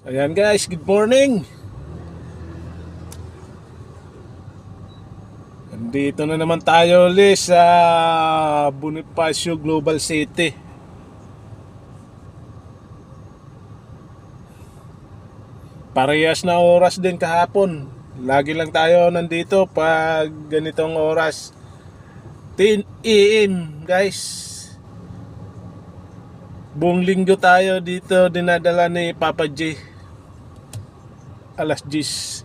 Ayan guys, good morning. Nandito na naman tayo ulit sa Bonifacio Global City. Parehas na oras din kahapon. Lagi lang tayo nandito pag ganitong oras. 10 AM guys. Buong linggo tayo dito dinadala ni Papa J. Alas 10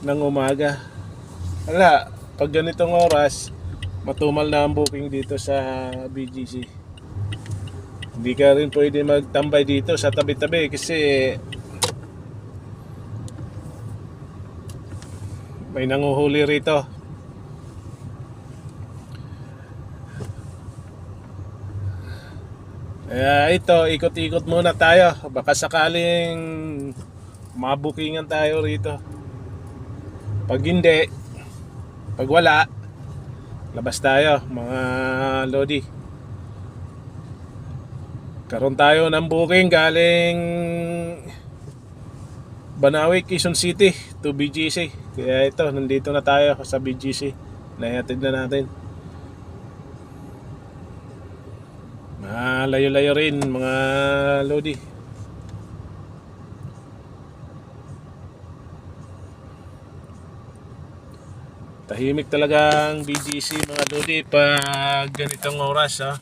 ng umaga. Wala, pag ganitong oras, matumal na ang booking dito sa BGC. Hindi ka rin pwede magtambay dito sa tabi-tabi kasi may nanguhuli rito. Kaya ito, ikot-ikot muna tayo. Baka sakaling mabukingan tayo rito. Pag hindi, pag wala, labas tayo mga lodi. Karoon tayo ng booking galing Banawi, Quezon City to BGC. Kaya ito, nandito na tayo sa BGC. Naihatid na natin. Layo-layo rin mga lodi. Tahimik talaga ang BGC mga lodi pag ganitong oras ha.